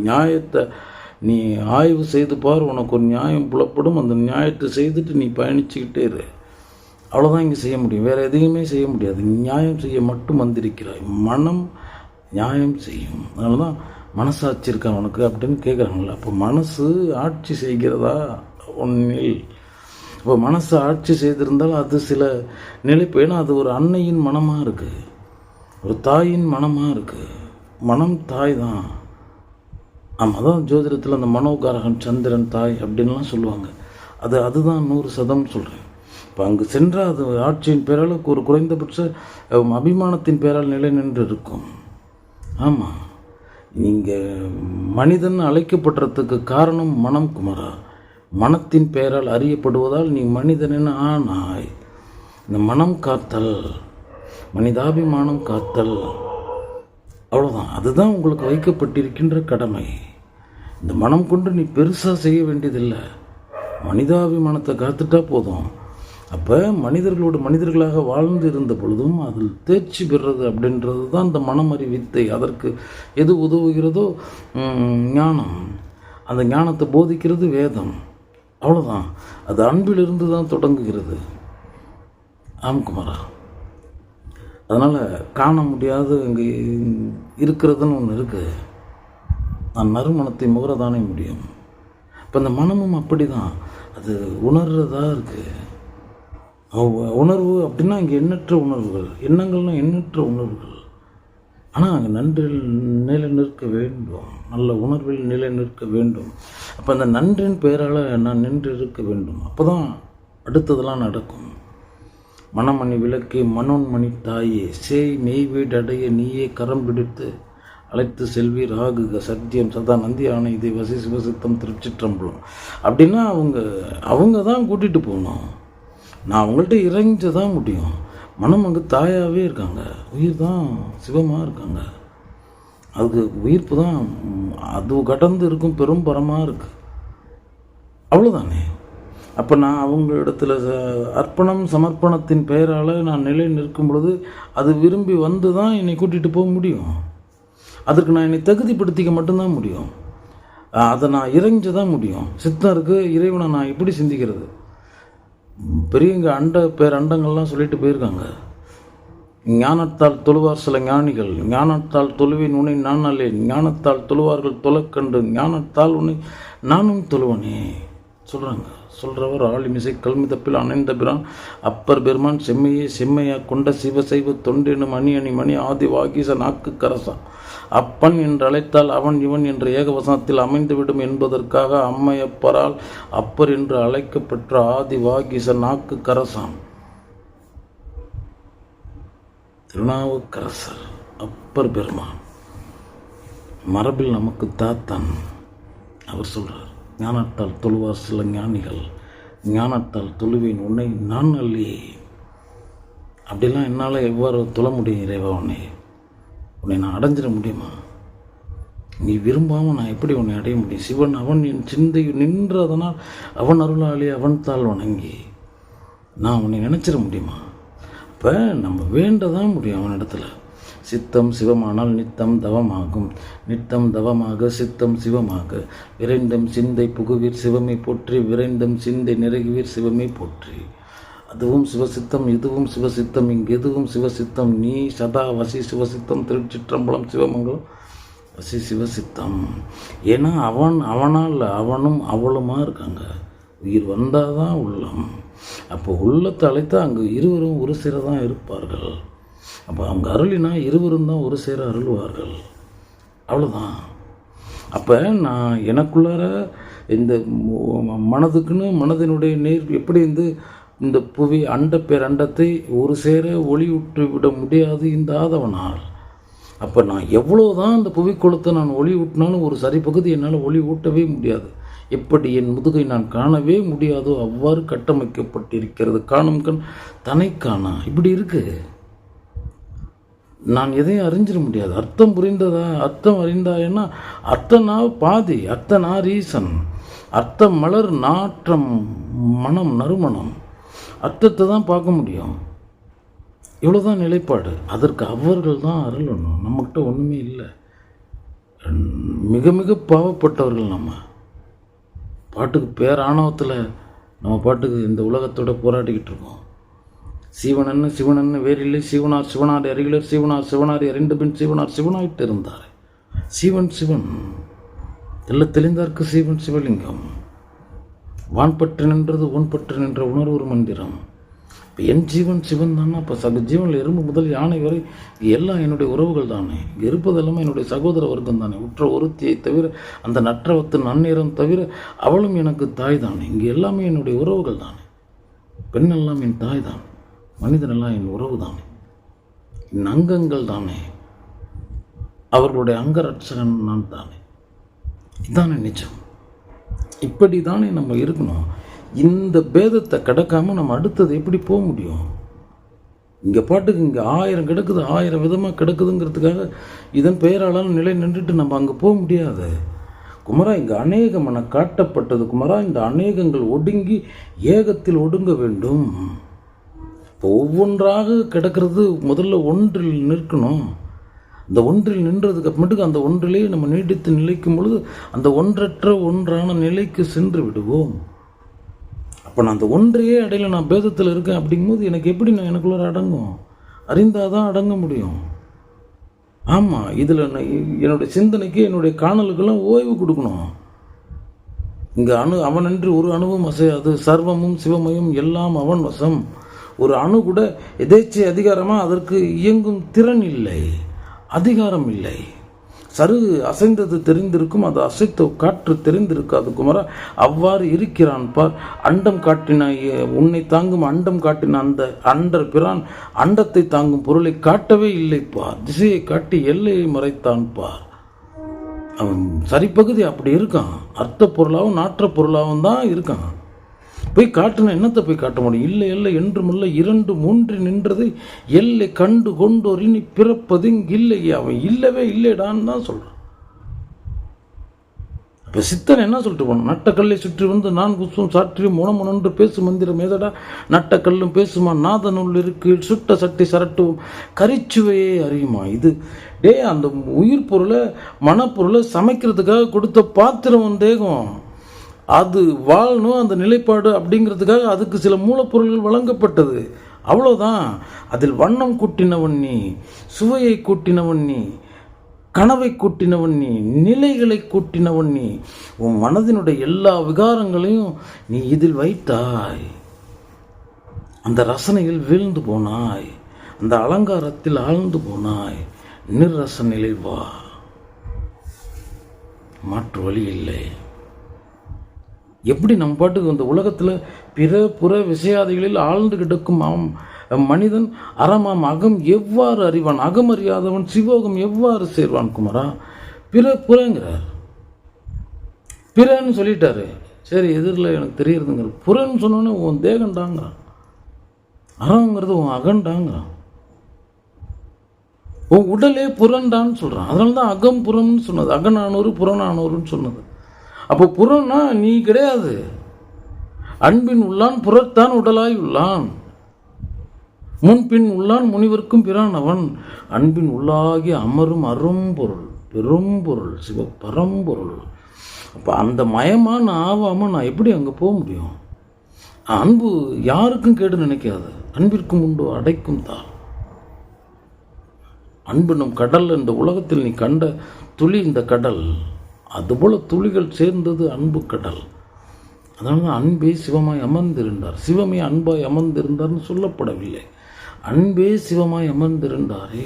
நியாயத்தை நீ ஆய்வு செய்து பார், உனக்கு ஒரு நியாயம் புலப்படும். அந்த நியாயத்தை செய்துட்டு நீ பயணிச்சுக்கிட்டே இரு. அவ்வளோதான் இங்கே செய்ய முடியும், வேறு எதையுமே செய்ய முடியாது. நியாயம் செய்ய மட்டும் வந்திருக்கிறாய். மனம் நியாயம் செய்யும். அதனால தான் மனசாட்சி இருக்கா உனக்கு அப்படின்னு கேட்குறாங்களே. அப்போ மனசு ஆட்சி செய்கிறதா ஒன்றில்? இப்போ மனசை ஆட்சி செய்திருந்தால் அது சில நிலைப்பு. ஏன்னா அது ஒரு அன்னையின் மனமாக இருக்குது, ஒரு தாயின் மனமாக இருக்குது. மனம் தாய் தான். ஆமாம், அதான் ஜோதிடத்தில் அந்த மனோகாரகன் சந்திரன் தாய் அப்படின்லாம் சொல்லுவாங்க. அதுதான் 100% சொல்கிறேன். இப்போ அங்கு சென்றால் அது ஆட்சியின் பேரால் ஒரு குறைந்தபட்ச அபிமானத்தின் பேரால் நிலை நின்று இருக்கும். ஆமாம், நீங்கள் மனிதன் அழைக்கப்பட்டதுக்கு காரணம் மனம் குமரா. மனத்தின் பெயரால் அறியப்படுவதால் நீ மனிதனின் ஆனாய். இந்த மனம் காத்தல், மனிதாபிமானம் காத்தல், அவ்வளோதான். அதுதான் உங்களுக்கு வைக்கப்பட்டிருக்கின்ற கடமை. இந்த மனம் கொண்டு நீ பெருசாக செய்ய வேண்டியதில்லை. மனிதாபிமானத்தை காத்துட்டா போதும். அப்போ மனிதர்களோடு மனிதர்களாக வாழ்ந்து இருந்த பொழுதும் அதில் தேர்ச்சி பெறுறது அப்படின்றது தான் இந்த மனமறி வித்தை. அதற்கு எது உதவுகிறதோ ஞானம், அந்த ஞானத்தை போதிக்கிறது வேதம். அவ்வளோதான். அது அன்பிலிருந்து தான் தொடங்குகிறது. ஆம்குமாரா, அதனால் காண முடியாத இங்கே இருக்கிறதுன்னு ஒன்று இருக்குது. நான் நறுமணத்தை முகரதானே முடியும். இப்போ இந்த மனமும் அப்படி தான், அது உணர்றதா இருக்குது. உணர்வு அப்படின்னா இங்கே எண்ணற்ற உணர்வுகள், எண்ணங்கள்னால் எண்ணற்ற உணர்வுகள். ஆனால் அங்கே நன்றில் நிலை நிற்க வேண்டும், நல்ல உணர்வில் நிலை நிற்க வேண்டும். அப்போ அந்த நன்றின் பெயரால் நான் நின்று இருக்க வேண்டும். அப்போ தான் அடுத்ததெல்லாம் நடக்கும். மணமணி விளக்கே மனோன்மணி தாயே சேய் மெய் வீடு அடைய நீயே கரம் பிடித்து அழைத்து செல்வீர் ஆகுக சத்தியம் சதா நந்தி ஆணை இதை வசி சிவசித்தம் திருச்சிற்றம்பலம் அப்படின்னா அவங்க தான் கூட்டிகிட்டு போகணும். நான் அவங்கள்ட்ட இறங்கி தான் முடியும். மனம் அங்கே தாயாகவே இருக்காங்க, உயிர் தான் சிவமாக இருக்காங்க. அதுக்கு உயிர்ப்பு தான் அது கடந்து இருக்கும், பெரும் பரமாக இருக்குது. அவ்வளோதானே. அப்போ நான் அவங்க இடத்துல அர்ப்பணம் சமர்ப்பணத்தின் பெயரால் நான் நிலை நிற்கும் பொழுது அது விரும்பி வந்து தான் என்னை கூட்டிகிட்டு போக முடியும். அதற்கு நான் என்னை தகுதிப்படுத்திக்க மட்டும்தான் முடியும். அதை நான் இறைஞ்ச தான் முடியும். சித்தருக்கு இறைவனை நான் எப்படி சிந்திக்கிறது? பெரியவங்க பேரண்டங்கள்லாம் சொல்லிட்டு போயிருக்காங்க. ஞானத்தால் தொழுவார் சில ஞானிகள், ஞானத்தால் தொழுவேன் உன்னை நான் அல்லேன், ஞானத்தால் தொழுவார்கள் தொலைக்கண்டு, ஞானத்தால் உன்னை நானும் தொழுவனே சொல்கிறாங்க. சொல்கிறவர் ஆளிமிசை கல்மிதப்பில் அணைந்த பிரான் அப்பர் பெருமான் செம்மையே செம்மையா கொண்ட சிவசைவ தொண்டெனும் மணி அணி மணி ஆதி வாகீச நாக்கு கரசா அப்பன் என்று அழைத்தால் அவன் இவன் என்ற ஏகவசனத்தில் அமைந்துவிடும் என்பதற்காக அம்மையப்பரால் அப்பர் என்று அழைக்கப்பெற்ற ஆதி வாகீச நாக்கு கரசான் திருநாவுக்கரசர் அப்பர் பெருமான் மரபில் நமக்கு தாத்தான். அவர் சொல்கிறார், ஞானத்தால் தொழுவார் சில ஞானிகள், ஞானத்தால் தொழுவேன் உன்னை நான் அல்லே. அப்படிலாம் என்னால் எவ்வாறு தொழ முடியும் இறைவா? உன்னை நான் அடைஞ்சிட முடியுமா? நீ விரும்பாமல் நான் எப்படி உன்னை அடைய முடியும்? சிவன் அவன் என் சிந்தை நின்றதனால் அவன் அருளாளி அவன் தாள் வணங்கி நான் உன்னை நினச்சிட முடியுமா? இப்போ நம்ம வேண்டதான் முடியும் அவனிடத்துல. சித்தம் சிவமானால் நித்தம் தவமாகும், நித்தம் தவமாக சித்தம் சிவமாக, விரைந்தம் சிந்தை புகுவீர் சிவமை போற்றி, விரைந்தம் சிந்தை நிறைகுவீர் சிவமை போற்றி. அதுவும் சிவசித்தம், இதுவும் சிவசித்தம், இங்கு எதுவும் சிவசித்தம், நீ சதா வசி சிவசித்தம், திருச்சிற்றம்பலம் சிவமங்கலம் வசி சிவசித்தம். ஏன்னா அவனால் அவனும் அவளுமா இருக்காங்க. உயிர் வந்தால் தான் உள்ளம். அப்போ உள்ளத்தை அழைத்தா அங்கு இருவரும் ஒரு சேர தான் இருப்பார்கள். அப்போ அவங்க அருளினா இருவரும் தான் ஒரு சேர அருள்வார்கள். அவ்வளோதான். அப்போ நான் எனக்குள்ளார இந்த மனதுக்குன்னு மனதினுடைய நேர் எப்படி இந்த புவி பேரண்டத்தை ஒரு சேர ஒளியூற்றி விட முடியாது இந்த ஆதவனால். அப்போ நான் எவ்வளோதான் இந்த புவிக்குளத்தை நான் ஒளி ஊட்டினாலும் ஒரு சரி பகுதி என்னால் ஒளி ஊட்டவே முடியாது. எப்படி என் முதுகை நான் காணவே முடியாதோ அவ்வாறு கட்டமைக்கப்பட்டிருக்கிறது. காணும் கண் தன்னை காணா. இப்படி இருக்கு. நான் எதையும் அறிஞ்சிட முடியாது. அர்த்தம் புரிந்ததா? அர்த்தம் அறிந்தாயன்னா அர்த்தனா பாதி, அர்த்தனா ரீசன், அர்த்தம் மலர் நாற்றம் மனம் நறுமணம், அர்த்தத்தை தான் பார்க்க முடியும். இவ்வளோதான் நிலைப்பாடு. அதற்கு அவர்கள் தான் அருளணும். நம்மகிட்ட ஒன்றுமே இல்லை. மிக மிக பாவப்பட்டவர்கள். நம்ம பாட்டுக்கு பேராணவத்தில் நம்ம பாட்டுக்கு இந்த உலகத்தோட போராடிக்கிட்டு இருக்கோம். சிவனன்னு சிவனன்னு வேறில்லை, சிவனார் சிவனார் அருகிலர், சிவனார் சிவனார் அறிந்த பின் சிவனார் சிவனாயிட்டு இருந்தார். சிவன் சிவன் எல்ல தெளிந்தார்க்கு சிவன் சிவலிங்கம். வான்பற்று நின்றது ஒன்பற்று நின்ற உணர்வு மந்திரம். இப்போ என் ஜீவன் சிவன் தானே. அப்போ சக ஜீவனில் எறும்பு முதல் யானை வரை எல்லாம் என்னுடைய உறவுகள் தானே. இங்கே இருப்பதெல்லாமே என்னுடைய சகோதர வர்க்கம் தானே. உற்ற ஒருத்தியை தவிர, அந்த நற்றவத்து நன்னேரம் தவிர அவளும் எனக்கு தாய் தானே. இங்கே எல்லாமே என்னுடைய உறவுகள் தானே. பெண் எல்லாம் என் தாய் தான், மனிதனெல்லாம் என் உறவு தானே, என் அங்கங்கள் தானே, அவர்களுடைய அங்கரட்சகன் நான் தானே. இதுதானே நிஜம். இப்படி தானே நம்ம இருக்கணும். இந்த பேதத்தை கடக்காமல் நம்ம அடுத்தது எப்படி போக முடியும்? இங்கே பாட்டுக்கு இங்கே 1000 கிடக்குது, 1000 விதமாக கிடக்குதுங்கிறதுக்காக இதன் பெயராலான நிலை நின்றுட்டு நம்ம அங்கே போக முடியாது. குமரா, இங்கே அநேகம் என காட்டப்பட்டது. குமரா, இந்த அநேகங்கள் ஒடுங்கி ஏகத்தில் ஒடுங்க வேண்டும். இப்போ ஒவ்வொன்றாக கிடக்கிறது முதல்ல ஒன்றில் நிற்கணும். இந்த ஒன்றில் நின்றதுக்கு அப்புறமேட்டுக்கு அந்த ஒன்றிலேயே நம்ம நீடித்து நிலைக்கும் பொழுது அந்த ஒன்றற்ற ஒன்றான நிலைக்கு சென்று விடுவோம். அப்போ நான் அந்த ஒன்றையே அடையில, நான் பேதத்தில் இருக்கேன் அப்படிங்கும்போது எனக்கு எப்படி நான் எனக்குள்ள அடங்கும்? அறிந்தால் தான் அடங்க முடியும். ஆமாம், இதில் என்னுடைய சிந்தனைக்கு என்னுடைய காணலுக்கெல்லாம் ஓய்வு கொடுக்கணும். இங்கே அவனன்று ஒரு அணுவும் அசையாது, சர்வமும் சிவமயம் எல்லாம் அவன் வசம். ஒரு அணு கூட எதேச்சை அதிகாரமாக அதற்கு இயங்கும் திறன் இல்லை, அதிகாரம் இல்லை. சருகு அசைந்தது தெரிந்திருக்கும், அது அசைத்த காற்று தெரிந்திருக்காது. குமரா, அவ்வாறு இருக்கிறான் பார். அண்டம் காட்டின உன்னை தாங்கும் அண்டம் காட்டின அந்த அண்டர் பிரான் அண்டத்தை தாங்கும் பொருளை காட்டவே இல்லை பார். திசையை காட்டி எல்லையை மறைத்தான் பார். அவன் சரிப்பகுதி அப்படி இருக்கான். அர்த்த பொருளாகவும் நாற்ற பொருளாகவும் தான் இருக்கான். போய் காட்டுனா என்னத்தை போய் காட்ட முடியும்? இல்லை இல்லை என்றுமல்ல, 2 3 நின்றதை எல்லை கண்டு கொண்டோர் இனி பிறப்பது இல்லை. அவன் இல்லவே இல்லைடான்னு தான் சொல்கிறான். இப்போ சித்தன் என்ன சொல்லிட்டு போனான்? நட்டக்கல்லை சுற்றி வந்து நான் குசும் சாற்றியும் உணமுணன்று பேசு மந்திரம் ஏதடா, நட்டக்கல்லும் பேசுமா நாதனுள் இருக்கு, சுட்ட சட்டி சரட்டுவோம் கரிச்சுவையே அறியுமா. இது அந்த உயிர் பொருளை மனப்பொருளை சமைக்கிறதுக்காக கொடுத்த பாத்திரம் தேகம். அது வாழணும், அந்த நிலைப்பாடு அப்படிங்கிறதுக்காக அதுக்கு சில மூலப்பொருள்கள் வழங்கப்பட்டது, அவ்வளோதான். அதில் வண்ணம் கூட்டினவன் நீ, சுவையை கூட்டினவன் நீ, கனவை கூட்டினவன் நீ, நிலைகளை கூட்டினவன் நீ. உன் மனதினுடைய எல்லா விகாரங்களையும் நீ இதில் வைத்தாய். அந்த ரசனையில் வீழ்ந்து போனாய், அந்த அலங்காரத்தில் ஆழ்ந்து போனாய். நிர்ரச நிலை வா, மாற்று வழி இல்லை. எப்படி நம்ம பாட்டுக்கு இந்த உலகத்தில் பிற புற விஷயாதிகளில் ஆழ்ந்து கிடக்கும் மனிதன் அறமாம் அகம் எவ்வாறு அறிவான்? அகம் அறியாதவன் சிவோகம் எவ்வாறு சேர்வான்? குமரா, பிற புறங்கிறார். பிறன்னு சொல்லிட்டாரு, சரி எதிரில் எனக்கு தெரியுதுங்கிற. புறன்னு சொன்னோன்னே உன் தேகண்டாங்கிறான், அறங்கிறது உன் அகண்டாங்கிறான், உன் உடலே புறண்டான்னு சொல்கிறான். அதனால தான் அகம் புறம்னு சொன்னது, அகநானூறு புறநானூறுன்னு சொன்னது. அப்போ புறம்னா நீ கிடையாது. அன்பின் உள்ளான் புறத்தான் உடலாய் உள்ளான், முன்பின் உள்ளான் முனிவர்க்கும் பிரான் அவன். அன்பின் உள்ளாகி அமரும் அரும்பொருள், பெரும்பொருள், சிவ பரம்பொருள். அப்போ அந்த மயமாக நான் ஆகாமல் நான் எப்படி அங்கே போக முடியும்? அன்பு யாருக்கும் கேடு நினைக்காது. அன்பிற்கும் உண்டு அடைக்கும் தான். அன்பு நம் கடல். இந்த உலகத்தில் நீ கண்ட துளி இந்த கடல், அதுபோல துளிகள் சேர்ந்தது அன்பு கடல். அதனால தான் அன்பே சிவமாய் அமர்ந்திருந்தார். சிவமே அன்பாய் அமர்ந்திருந்தார்னு சொல்லப்படவில்லை, அன்பே சிவமாய் அமர்ந்திருந்தாரே.